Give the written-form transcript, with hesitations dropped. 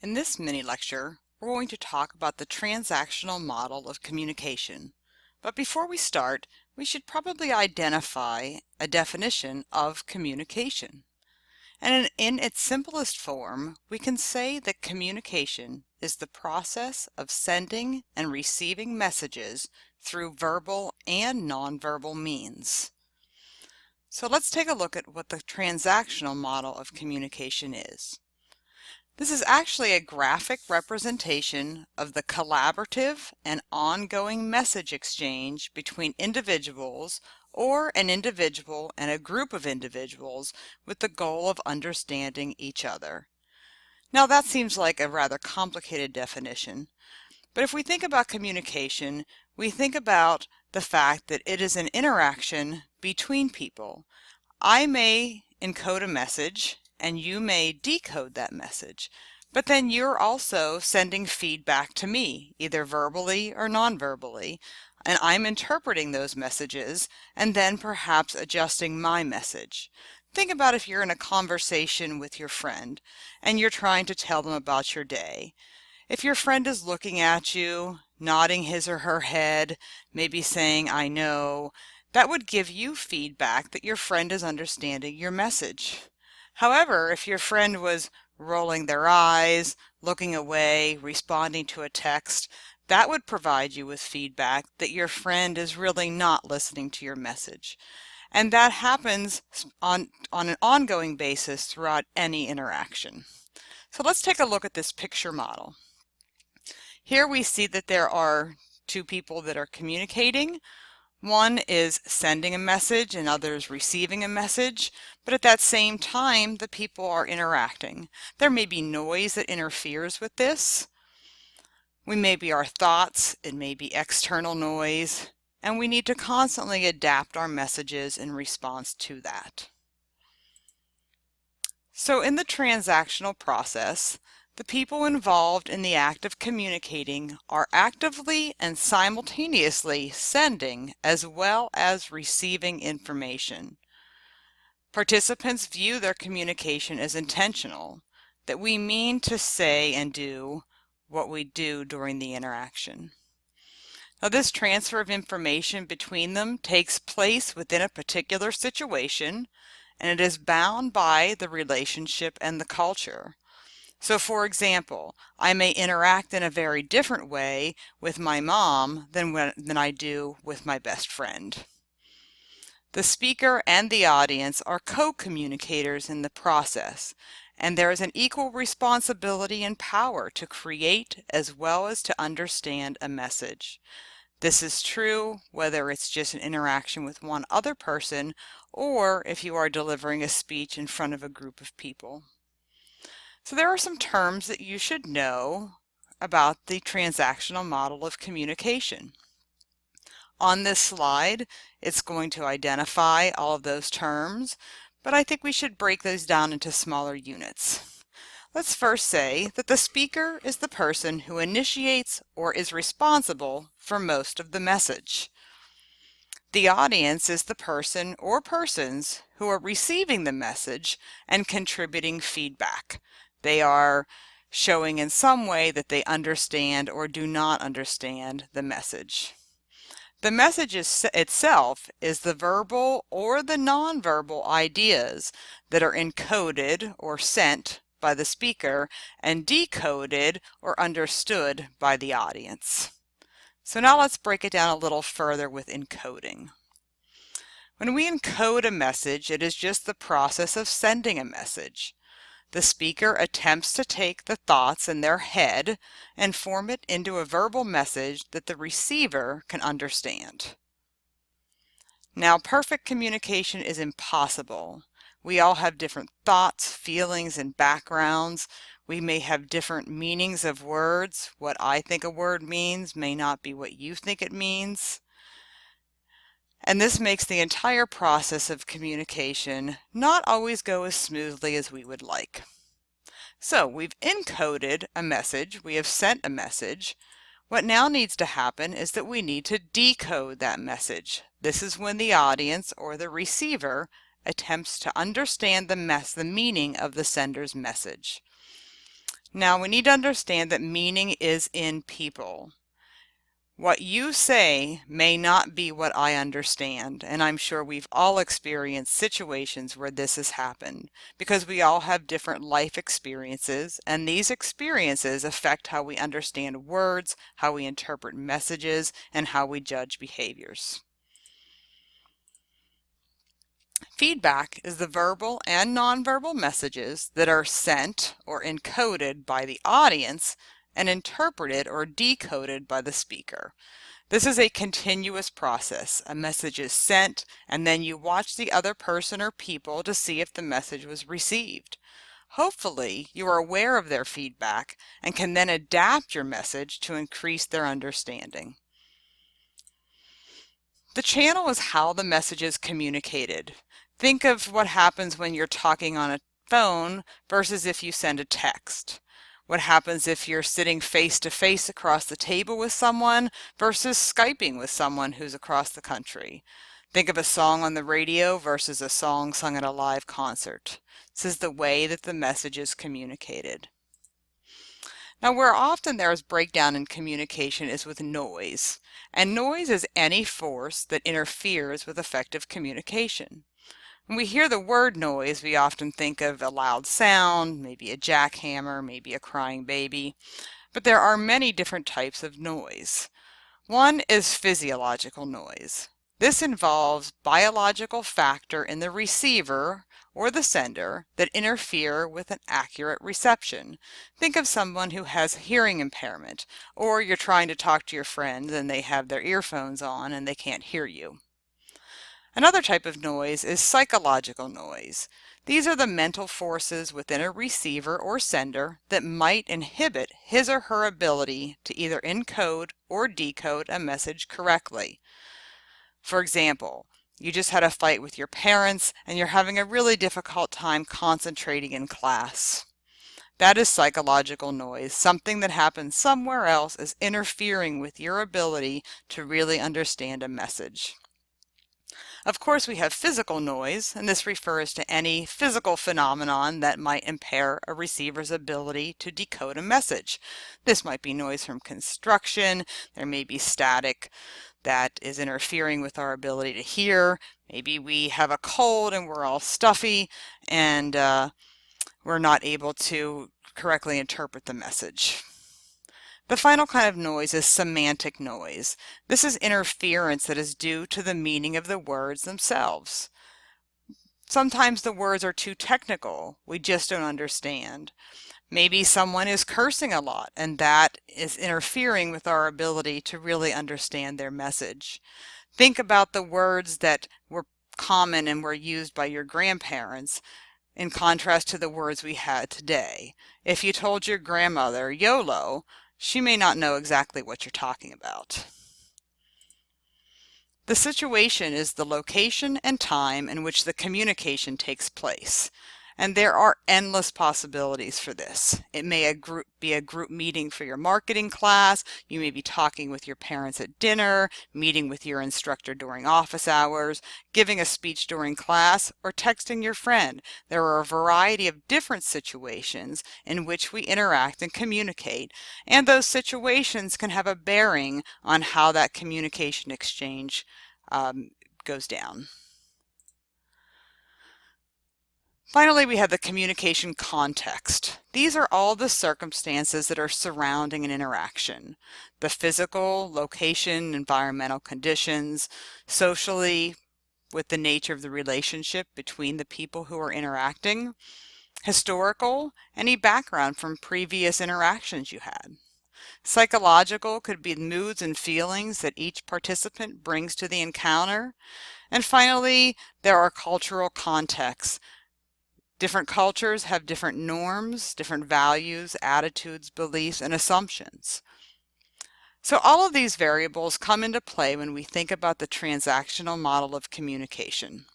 In this mini lecture, we're going to talk about the transactional model of communication. But before we start, we should probably identify a definition of communication. And in its simplest form, we can say that communication is the process of sending and receiving messages through verbal and nonverbal means. So let's take a look at what the transactional model of communication is. This is actually a graphic representation of the collaborative and ongoing message exchange between individuals or an individual and a group of individuals with the goal of understanding each other. Now that seems like a rather complicated definition, but if we think about communication, we think about the fact that it is an interaction between people. I may encode a message and you may decode that message, but then you're also sending feedback to me, either verbally or non-verbally, and I'm interpreting those messages and then perhaps adjusting my message. Think about if you're in a conversation with your friend and you're trying to tell them about your day. If your friend is looking at you, nodding his or her head, maybe saying, "I know," that would give you feedback that your friend is understanding your message. However, if your friend was rolling their eyes, looking away, responding to a text, that would provide you with feedback that your friend is really not listening to your message. And that happens on an ongoing basis throughout any interaction. So let's take a look at this picture model. Here we see that there are two people that are communicating. One is sending a message and others receiving a message, but at that same time the people are interacting. There may be noise that interferes with this. We may be our thoughts, it may be external noise, and we need to constantly adapt our messages in response to that. So in the transactional process, the people involved in the act of communicating are actively and simultaneously sending as well as receiving information. Participants view their communication as intentional, that we mean to say and do what we do during the interaction. Now, this transfer of information between them takes place within a particular situation, and it is bound by the relationship and the culture. So for example, I may interact in a very different way with my mom than I do with my best friend. The speaker and the audience are co-communicators in the process, and there is an equal responsibility and power to create as well as to understand a message. This is true whether it's just an interaction with one other person or if you are delivering a speech in front of a group of people. So there are some terms that you should know about the transactional model of communication. On this slide, it's going to identify all of those terms, but I think we should break those down into smaller units. Let's first say that the speaker is the person who initiates or is responsible for most of the message. The audience is the person or persons who are receiving the message and contributing feedback. They are showing in some way that they understand or do not understand the message. The message itself is the verbal or the nonverbal ideas that are encoded or sent by the speaker and decoded or understood by the audience. So now let's break it down a little further with encoding. When we encode a message, it is just the process of sending a message. The speaker attempts to take the thoughts in their head and form it into a verbal message that the receiver can understand. Now, perfect communication is impossible. We all have different thoughts, feelings, and backgrounds. We may have different meanings of words. What I think a word means may not be what you think it means. And this makes the entire process of communication not always go as smoothly as we would like. So we've encoded a message, we have sent a message. What now needs to happen is that we need to decode that message. This is when the audience or the receiver attempts to understand the meaning of the sender's message. Now we need to understand that meaning is in people. What you say may not be what I understand, and I'm sure we've all experienced situations where this has happened because we all have different life experiences, and these experiences affect how we understand words, how we interpret messages, and how we judge behaviors. Feedback is the verbal and nonverbal messages that are sent or encoded by the audience and interpreted or decoded by the speaker. This is a continuous process. A message is sent, and then you watch the other person or people to see if the message was received. Hopefully, you are aware of their feedback and can then adapt your message to increase their understanding. The channel is how the message is communicated. Think of what happens when you're talking on a phone versus if you send a text. What happens if you're sitting face to face across the table with someone versus Skyping with someone who's across the country. Think of a song on the radio versus a song sung at a live concert. This is the way that the message is communicated. Now, where often there is breakdown in communication is with noise, and noise is any force that interferes with effective communication. When we hear the word noise, we often think of a loud sound, maybe a jackhammer, maybe a crying baby, but there are many different types of noise. One is physiological noise. This involves biological factor in the receiver or the sender that interfere with an accurate reception. Think of someone who has hearing impairment, or you're trying to talk to your friends and they have their earphones on and they can't hear you. Another type of noise is psychological noise. These are the mental forces within a receiver or sender that might inhibit his or her ability to either encode or decode a message correctly. For example, you just had a fight with your parents and you're having a really difficult time concentrating in class. That is psychological noise. Something that happens somewhere else is interfering with your ability to really understand a message. Of course, we have physical noise, and this refers to any physical phenomenon that might impair a receiver's ability to decode a message. This might be noise from construction. There may be static that is interfering with our ability to hear. Maybe we have a cold and we're all stuffy and we're not able to correctly interpret the message. The final kind of noise is semantic noise. This is interference that is due to the meaning of the words themselves. Sometimes the words are too technical. We just don't understand. Maybe someone is cursing a lot, and that is interfering with our ability to really understand their message. Think about the words that were common and were used by your grandparents in contrast to the words we had today. If you told your grandmother YOLO, she may not know exactly what you're talking about. The situation is the location and time in which the communication takes place. And there are endless possibilities for this. It may be a group meeting for your marketing class. You may be talking with your parents at dinner, meeting with your instructor during office hours, giving a speech during class, or texting your friend. There are a variety of different situations in which we interact and communicate, and those situations can have a bearing on how that communication exchange goes down. Finally, we have the communication context. These are all the circumstances that are surrounding an interaction. The physical, location, environmental conditions, socially, with the nature of the relationship between the people who are interacting, historical, any background from previous interactions you had. Psychological could be moods and feelings that each participant brings to the encounter. And finally, there are cultural contexts. Different cultures have different norms, different values, attitudes, beliefs, and assumptions. So all of these variables come into play when we think about the transactional model of communication.